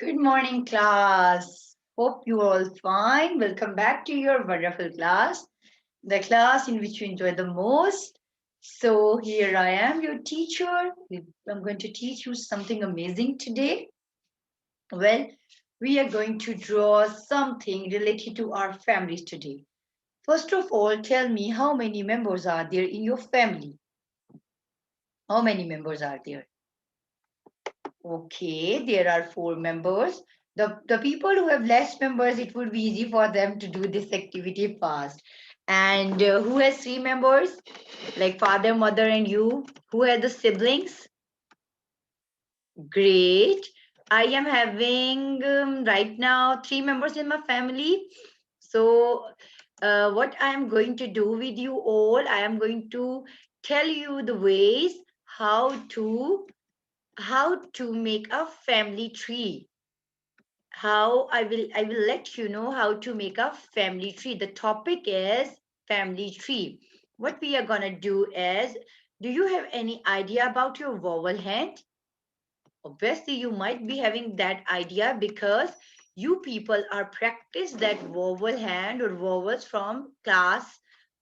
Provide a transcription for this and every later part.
Good morning, class. Hope you are all fine. Welcome back to your wonderful class, the class in which you enjoy the most. So, here I am, your teacher. I'm going to teach you something amazing today. Well, we are going to draw something related to our families today. First of all, tell me how many members are there in your family? How many members are there? Okay, there are four members. The people who have less members, it would be easy for them to do this activity fast. And who has three members? Like father, mother, and you. Who are the siblings? Great. I am having right now three members in my family. So, what I am going to do with you all, I am going to tell you the ways how to make a family tree. How I will let you know how to make a family tree. The topic is family tree. What we are gonna do is, do you have any idea about your vowel hand? Obviously you might be having that idea because you people are practice that vowel hand or vowels from class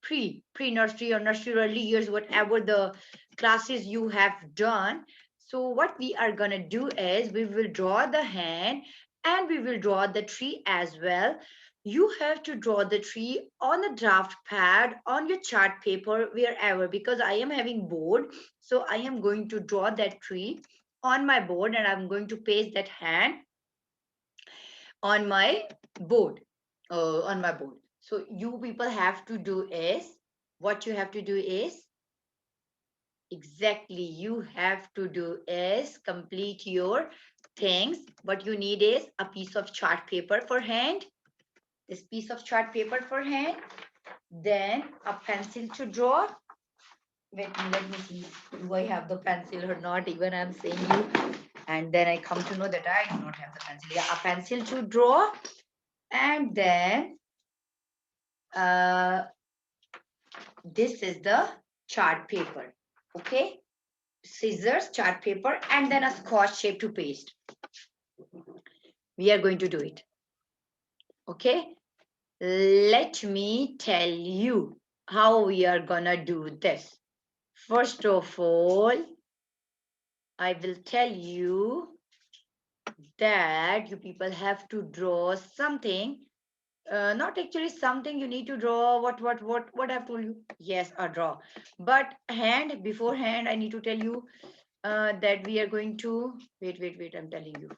pre-nursery or nursery early years, whatever the classes you have done. So what we are going to do is we will draw the hand and we will draw the tree as well. You have to draw the tree on a draft pad, on your chart paper, wherever, because I am having board. So I am going to draw that tree on my board and I'm going to paste that hand on my board. On my board. So you people have to do is, what you have to do is, exactly, you have to do is complete your things. What you need is a piece of chart paper for hand, this piece of chart paper for hand, then a pencil to draw. Wait, let me see. Do I have the pencil or not? Even I'm saying you. And then I come to know that I do not have the pencil. Yeah, a pencil to draw. And then uh, this is the chart paper. Okay. Scissors, chart paper, and then a scotch tape to paste. We are going to do it. Okay. Let me tell you how we are gonna do this. First of all, I will tell you that you people have to draw something, not actually something you need to draw. What I've told you, yes, a draw, but hand, beforehand I need to tell you that we are going to wait, I'm telling you.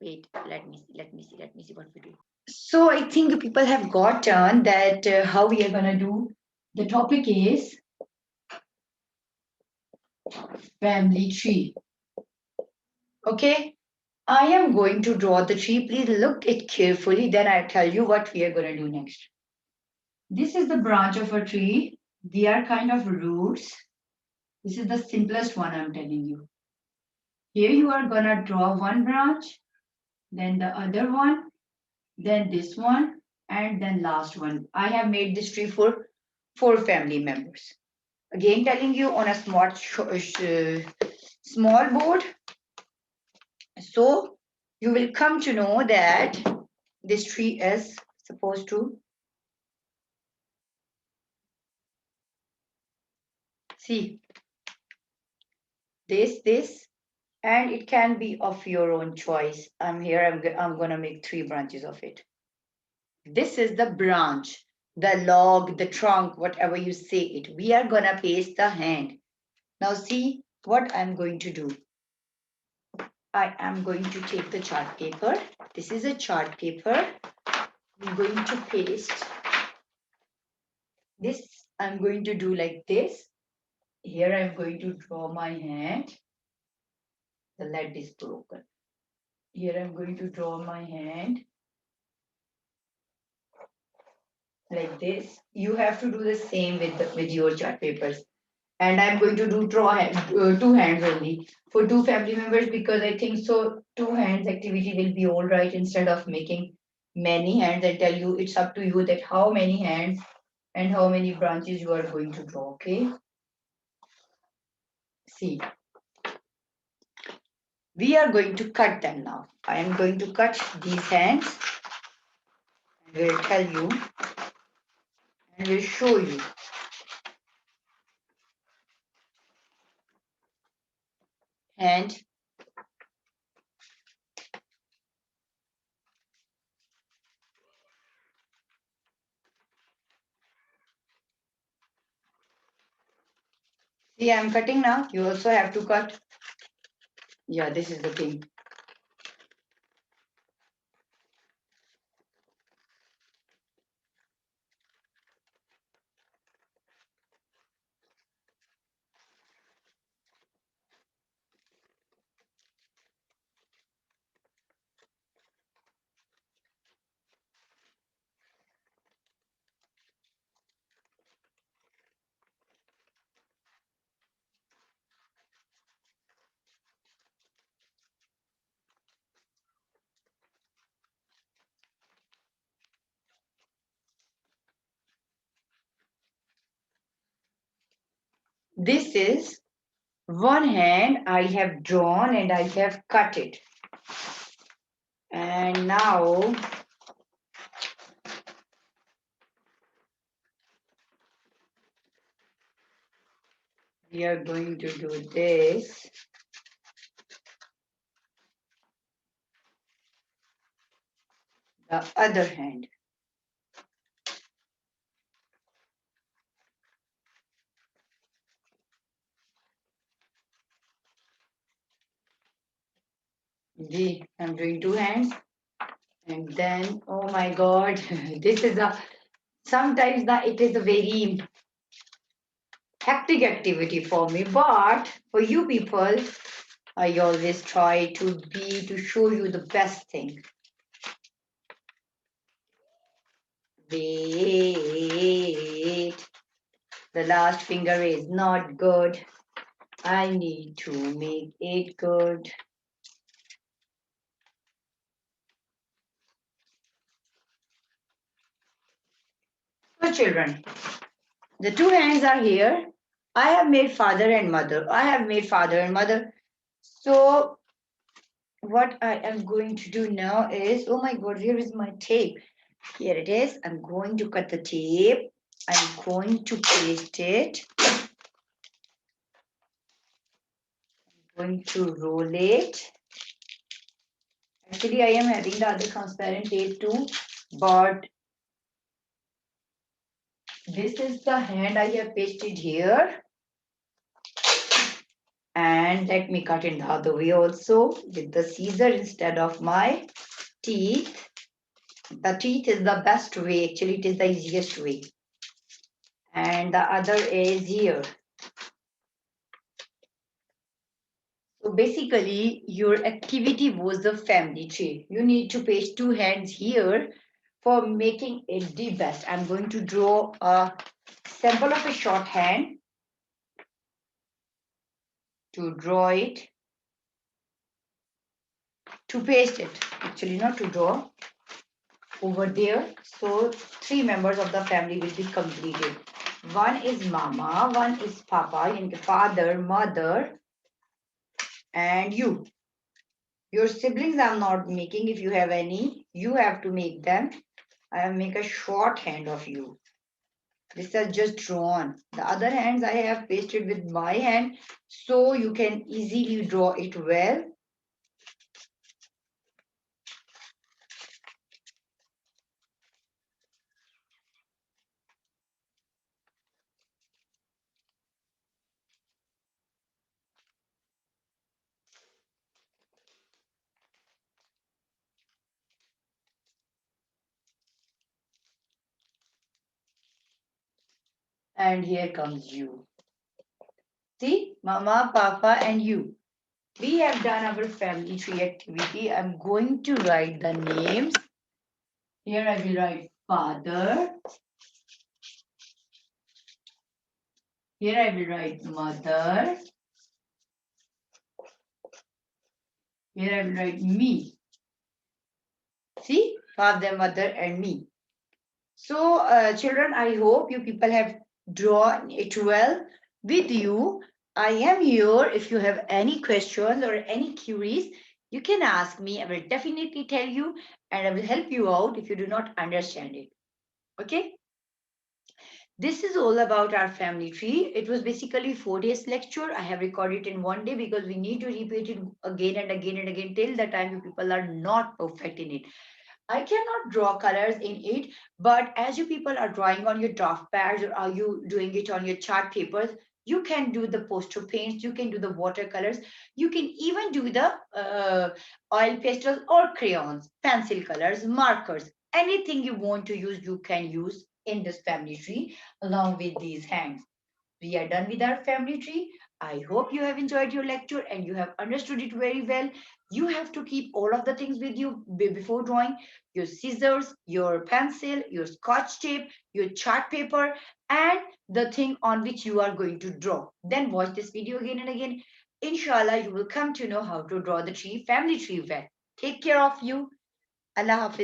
Wait, let me see what we do. So I think people have gotten that how we are gonna do. The topic is family tree. Okay, I am going to draw the tree. Please look it carefully. Then I'll tell you what we are going to do next. This is the branch of a tree. They are kind of roots. This is the simplest one I'm telling you. Here you are going to draw one branch, then the other one, then this one, and then last one. I have made this tree for four family members. Again, telling you on a small board. So you will come to know that this tree is supposed to see this, and it can be of your own choice. I'm gonna make three branches of it. This is the branch, the log, the trunk, whatever you say it. We are gonna paste the hand. Now see what I'm going to do. I am going to take the chart paper. This is a chart paper. I'm going to paste this. I'm going to do like this. Here I'm going to draw my hand. The lead is broken. Here I'm going to draw my hand like this. You have to do the same with your chart papers. And I'm going to do two hands only for two family members because I think so two hands activity will be all right instead of making many hands. I tell you, it's up to you that how many hands and how many branches you are going to draw. Okay. See, We are going to cut them now. I am going to cut these hands and will tell you and will show you. And see, I'm cutting now. You also have to cut. Yeah, this is the thing. This is one hand I have drawn and I have cut it. And now we are going to do this. The other hand. I'm doing two hands. And then, oh my God, this is sometimes it is a very hectic activity for me, but for you people, I always try to show you the best thing. Wait, the last finger is not good. I need to make it good. So children, the two hands are here. I have made father and mother. I have made father and mother. So what I am going to do now is, oh my God, here is my tape. Here it is. I'm going to cut the tape. I'm going to paste it. I'm going to roll it. Actually, I am having the other transparent tape too, but this is the hand I have pasted here. And let me cut it the other way also with the scissor instead of my teeth. The teeth is the best way. Actually, it is the easiest way. And the other is here. So basically, your activity was the family tree. You need to paste two hands here for making it the best. I'm going to draw a sample of a short hand to draw it, to paste it. Actually, not to draw over there. So three members of the family will be completed. One is mama, one is papa, and father, mother, and you. Your siblings I'm not making. If you have any, you have to make them. I will make a short hand of you. This is just drawn. The other hands I have pasted with my hand so you can easily draw it well. And here comes you. See, mama, papa, and you. We have done our family tree activity. I'm going to write the names. Here I will write father. Here I will write mother. Here I will write me. See, father, mother, and me. So, children, I hope you people have drawn it well with you. I am here. If you have any questions or any queries, you can ask me. I will definitely tell you and I will help you out if you do not understand it. Okay? This is all about our family tree. It was basically 4 days lecture. I have recorded in one day because we need to repeat it again and again and again till the time you people are not perfect in it. I cannot draw colors in it, but as you people are drawing on your draft pads or are you doing it on your chart papers, you can do the poster paints, you can do the watercolors, you can even do the oil pastels or crayons, pencil colors, markers, anything you want to use, you can use in this family tree along with these hands. We are done with our family tree. I hope you have enjoyed your lecture and you have understood it very well. You have to keep all of the things with you before drawing: your scissors, your pencil, your scotch tape, your chart paper, and the thing on which you are going to draw. Then watch this video again and again. Inshallah, you will come to know how to draw the tree, family tree well. Take care of you. Allah Hafiz.